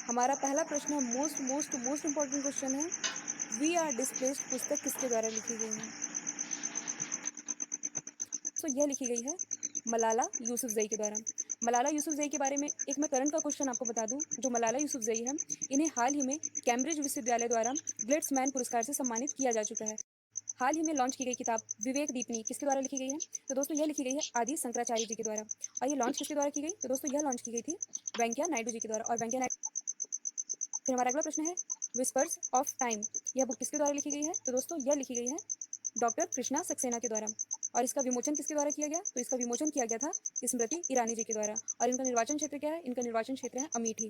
हमारा पहला प्रश्न है, most most most important question है, वी आर डिस्प्लेस्ड पुस्तक किसके द्वारा लिखी गई है? तो यह लिखी गई है मलाला यूसुफजई के द्वारा। मलाला यूसुफजई के बारे में एक मैं करंट का क्वेश्चन आपको बता दूं। जो मलाला यूसुफजई है, इन्हें हाल ही में कैम्ब्रिज विश्वविद्यालय द्वारा ग्लिट्समैन पुरस्कार से सम्मानित किया जा चुका है। हाल ही में लॉन्च की गई किताब विवेक दीपिनी किसके द्वारा लिखी गई है? तो दोस्तों यह लिखी गई है आदि शंकराचार्य जी के द्वारा। और ये लॉन्च किसके द्वारा की गई? तो दोस्तों यह लॉन्च की गई थी वेंकैया नायडू जी के द्वारा। और वेंकैया नायडू। फिर हमारा अगला प्रश्न है, विस्पर्स ऑफ टाइम, यह बुक किसके द्वारा लिखी गई है? तो दोस्तों यह लिखी गई है डॉक्टर कृष्णा सक्सेना के द्वारा। और इसका विमोचन किसके द्वारा किया गया? तो इसका विमोचन किया गया था स्मृति ईरानी जी के द्वारा। और इनका निर्वाचन क्षेत्र क्या है? इनका निर्वाचन क्षेत्र है अमेठी।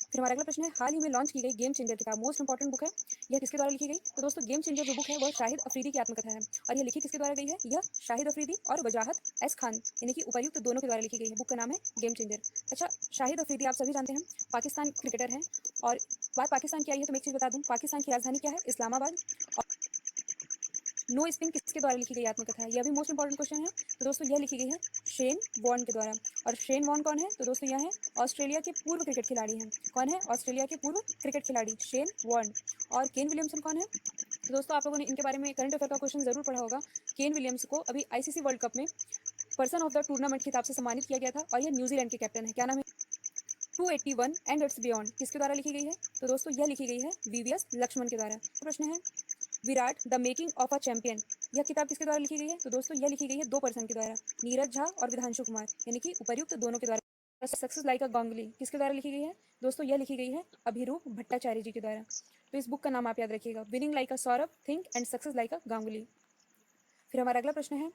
फिर हमारा अगला प्रश्न है, हाल ही में लॉन्च की गई गेम चेंजर किताब मोस्ट इंपॉर्टेंट बुक है, यह किसके द्वारा लिखी गई? तो दोस्तों गेम चेंजर जो बुक है वह शाहिद अफरीदी की आत्मकथा है। और यह लिखी किसके द्वारा गई है? यह शाहिद अफरीदी और वजाहत एस खान यानी कि उपर्युक्त दोनों के द्वारा लिखी गई है। बुक का नाम है गेम चेंजर। अच्छा, शाहिद अफरीदी आप सभी जानते हैं पाकिस्तान क्रिकेटर हैं। और बात पाकिस्तान की आई है तो मैं एक चीज़ बता दूं, पाकिस्तान की राजधानी क्या है? इस्लामाबाद। नो स्पिन किसके द्वारा लिखी गई आत्मकथा है? यह भी मोस्ट इंपॉर्टेंट क्वेश्चन है। तो दोस्तों यह लिखी गई है शेन वॉर्न के द्वारा। और शेन वॉर्न कौन है? तो दोस्तों यह है ऑस्ट्रेलिया के पूर्व क्रिकेट खिलाड़ी हैं। कौन है? ऑस्ट्रेलिया के पूर्व क्रिकेट खिलाड़ी शेन वॉर्न। और केन विलियमसन कौन है? तो दोस्तों आप लोगों ने इनके बारे में करंट अफेयर का क्वेश्चन जरूर पढ़ा होगा। केन विलियम्स को अभी आईसीसी वर्ल्ड कप में पर्सन ऑफ द टूर्नामेंट खिताब से सम्मानित किया गया था। और यह न्यूजीलैंड के कैप्टन है। क्या नाम है? 281 एंड इट्स बियॉन्ड किसके द्वारा लिखी गई है? तो दोस्तों यह लिखी गई है वीवीएस लक्ष्मण के द्वारा। प्रश्न है, Virat the making of a champion, यह किताब किसके द्वारा लिखी गई है? तो दोस्तों यह लिखी गई है दो पर्सन के द्वारा, नीरज झा और विधांशु कुमार यानी कि उपर्युक्त दोनों के द्वारा। सक्सेस लाइक अ गांगुली किसके द्वारा लिखी गई है? दोस्तों यह लिखी गई है अभिरूप भट्टाचार्य जी के द्वारा। तो इस बुक का नाम आप याद रखिएगा, winning like a Saurabh think and success like अ गांगुली। फिर हमारा अगला प्रश्न है,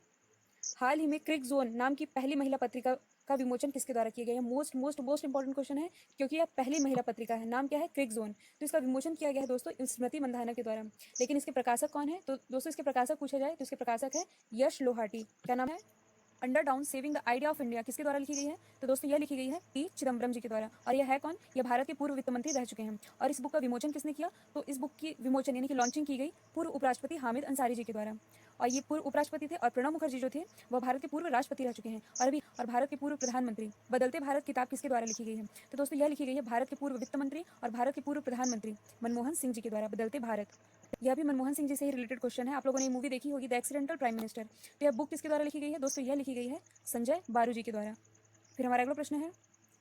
हाल ही में क्रिक जोन नाम की पहली महिला पत्रिका का विमोचन किसके द्वारा किया गया है? Most most most important question है, क्योंकि यह पहली महिला पत्रिका है। नाम क्या है? क्रिक जोन। तो इसका विमोचन किया गया है दोस्तों स्मृति मंधाना के द्वारा। लेकिन इसके प्रकाशक कौन है? तो दोस्तों इसके प्रकाशक पूछा जाए तो इसके प्रकाशक है यश लोहाटी। क्या नाम है? Under down saving the idea of India किसके द्वारा लिखी गई है? तो दोस्तों यह लिखी गई है पी चिदम्बरम जी के द्वारा। और यह है कौन? यह भारत के पूर्व वित्त मंत्री रह चुके हैं। और इस बुक का विमोचन किसने किया? तो इस बुक की विमोचन यानी कि लॉन्चिंग की गई पूर्व उपराष्ट्रपति हामिद अंसारी जी के द्वारा। और ये पूर्व उपराष्ट्रपति थे। और प्रणब मुखर्जी जो थे वह भारत के पूर्व राष्ट्रपति रह चुके हैं। और भारत के पूर्व प्रधानमंत्री। बदलते भारत किताब किसके द्वारा लिखी गई है? तो दोस्तों यह लिखी गई है भारत के पूर्व वित्त मंत्री और भारत के पूर्व प्रधानमंत्री मनमोहन सिंह जी के द्वारा, बदलते भारत। यह भी मनमोहन सिंह जी से ही रिलेटेड क्वेश्चन है। आप लोगों ने ये मूवी देखी होगी द एक्सीडेंटल प्राइम मिनिस्टर। तो यह बुक किसके द्वारा लिखी गई है? दोस्तों यह लिखी गई है संजय बारू जी के द्वारा। फिर हमारा अगला प्रश्न है,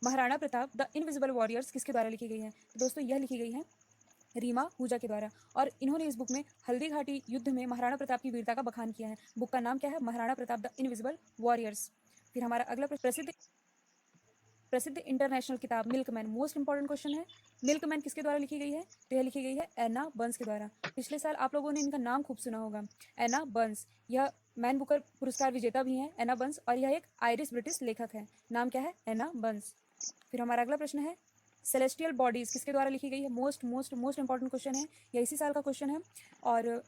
Maharana Pratap the invisible warriors किसके द्वारा लिखी गई है? तो दोस्तों यह लिखी गई है रीमा पूजा के द्वारा। और इन्होंने इस बुक में हल्दी घाटी युद्ध में महाराणा प्रताप की वीरता का बखान किया है। बुक का नाम क्या है? Maharana Pratap the invisible warriors. फिर हमारा अगला प्रसिद्ध प्रसिद्ध इंटरनेशनल किताब मिल्कमैन, मोस्ट इंपॉर्टेंट क्वेश्चन है, मिल्कमैन किसके द्वारा लिखी गई है? तो यह लिखी गई है एना बर्न्स के द्वारा। पिछले साल आप लोगों ने इनका नाम खूब सुना होगा, एना बर्न्स। यह मैन बुकर पुरस्कार विजेता भी हैं एना बर्न्स। और यह एक आयरिश ब्रिटिश लेखक है। नाम क्या है? एना बर्न्स। फिर हमारा अगला प्रश्न है, सेलेस्टियल बॉडीज किसके द्वारा लिखी गई है? Most most most important question है, यह इसी साल का क्वेश्चन है। और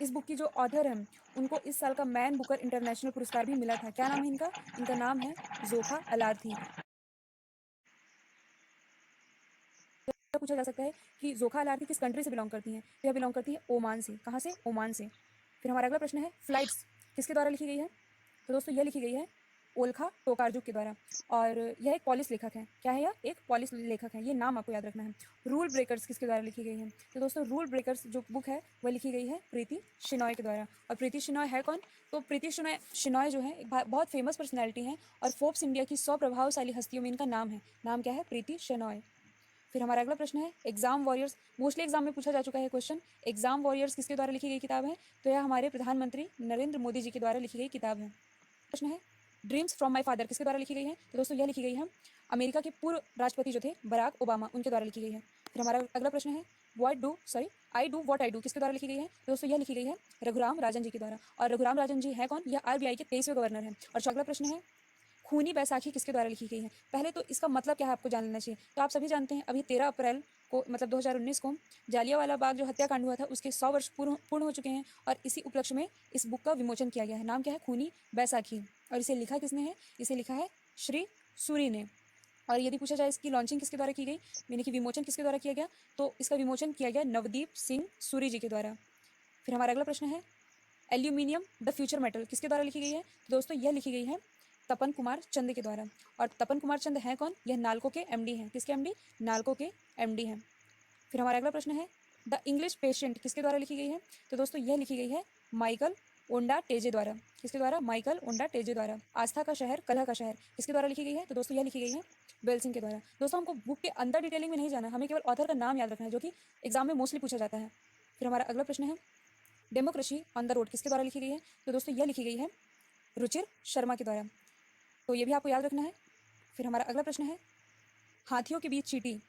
इस बुक की जो ऑथर हैं उनको इस साल का मैन बुकर इंटरनेशनल पुरस्कार भी मिला था। क्या नाम है इनका? इनका नाम है जोखा अलार्थी। पूछा जा सकता है कि जोखा अलार्थी किस कंट्री से बिलोंग करती हैं? तो यह बिलोंग करती है ओमान से। कहाँ से? ओमान से। फिर हमारा अगला प्रश्न है, फ्लाइट्स किसके द्वारा लिखी गई है? तो दोस्तों यह लिखी गई है ओल्खा टोकारजुक के द्वारा। और यह एक पॉलिश लेखक है। क्या है? यह एक पॉलिश लेखक है। ये नाम आपको याद रखना है। रूल ब्रेकर्स किसके द्वारा लिखी गई है? तो दोस्तों रूल ब्रेकर्स जो बुक है वह लिखी गई है प्रीति शिनॉय के द्वारा। और प्रीति शिनॉय है कौन? तो प्रीति शिनॉय शिनॉय जो है एक बहुत फेमस पर्सनैलिटी है। और फोर्ब्स इंडिया की 100 प्रभावशाली हस्तियों में इनका नाम है। नाम क्या है? प्रीति शिनॉय। फिर हमारा अगला प्रश्न है, एग्जाम वॉरियर्स, मोस्टली एग्जाम में पूछा जा चुका है क्वेश्चन, एग्जाम वॉरियर्स किसके द्वारा लिखी गई किताब है? तो यह हमारे प्रधानमंत्री नरेंद्र मोदी जी के द्वारा लिखी गई किताब है। प्रश्न है, ड्रीम्स फ्रॉम माई फादर किसके द्वारा लिखी गई है? तो दोस्तों यह लिखी गई है अमेरिका के पूर्व राष्ट्रपति जो थे बराक ओबामा, उनके द्वारा लिखी गई है। फिर हमारा अगला प्रश्न है, I do what I do किसके द्वारा लिखी गई है? तो दोस्तों यह लिखी गई है रघुराम राजन जी के द्वारा। और रघुराम राजन जी है कौन? यह आरबीआई के 23वें गवर्नर हैं। और अगला प्रश्न है, खूनी बैसाखी किसके द्वारा लिखी गई है? पहले तो इसका मतलब क्या है आपको जान लेना चाहिए। तो आप सभी जानते हैं अभी 13 अप्रैल को मतलब 2019 को जालियांवाला बाग जो हत्याकांड हुआ था उसके 100 वर्ष पूर्ण हो चुके हैं। और इसी उपलक्ष्य में इस बुक का विमोचन किया गया है। नाम क्या है? खूनी बैसाखी। और इसे लिखा किसने है? इसे लिखा है श्री सूरी ने। और यदि पूछा जाए इसकी लॉन्चिंग किसके द्वारा की गई, यानी कि विमोचन किसके द्वारा किया गया, तो इसका विमोचन किया गया नवदीप सिंह सूरी जी के द्वारा। फिर हमारा अगला प्रश्न है, एल्यूमिनियम द फ्यूचर मेटल किसके द्वारा लिखी गई है? तो दोस्तों यह लिखी गई है तपन कुमार चंद के द्वारा। और तपन कुमार चंद हैं कौन? यह नालको के एमडी हैं। किसके एमडी? नालको के एमडी हैं। फिर हमारा अगला प्रश्न है, द इंग्लिश पेशेंट किसके द्वारा लिखी गई है? तो दोस्तों यह लिखी गई है माइकल ओंडा टेजे द्वारा। किसके द्वारा? माइकल ओंडा टेजे द्वारा। आस्था का शहर, कलह का शहर किसके द्वारा लिखी गई है? तो दोस्तों यह लिखी गई है बेल सिंह के द्वारा। दोस्तों हमको बुक के अंदर डिटेलिंग में नहीं जाना, हमें केवल ऑथर का नाम याद रखना है, जो कि एग्जाम में मोस्टली पूछा जाता है। फिर हमारा अगला प्रश्न है, डेमोक्रेसी ऑन द रोड किसके द्वारा लिखी गई है? तो दोस्तों यह लिखी गई है रुचिर शर्मा के द्वारा। तो ये भी आपको याद रखना है। फिर हमारा अगला प्रश्न है, हाथियों के बीच चींटी,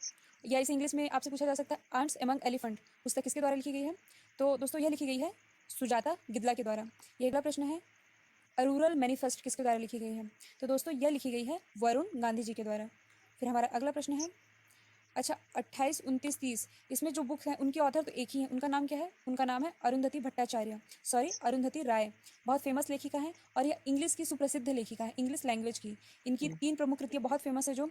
या इसे इंग्लिश में आपसे पूछा जा सकता है आंट्स एमंग एलिफेंट, पुस्तक किसके द्वारा लिखी गई है? तो दोस्तों यह लिखी गई है सुजाता गिदला के द्वारा। ये अगला प्रश्न है, रूरल मैनिफेस्ट किसके द्वारा लिखी गई है? तो दोस्तों यह लिखी गई है वरुण गांधी जी के द्वारा। फिर हमारा अगला प्रश्न है, अच्छा 28, 29, 30 इसमें जो बुक है उनके ऑथर तो एक ही है, उनका नाम क्या है? उनका नाम है अरुंधति भट्टाचार्य, सॉरी अरुंधति राय। बहुत फेमस लेखिका है और यह इंग्लिश की सुप्रसिद्ध लेखिका है, इंग्लिश लैंग्वेज की। इनकी 3 प्रमुख कृतियाँ बहुत फेमस है, जो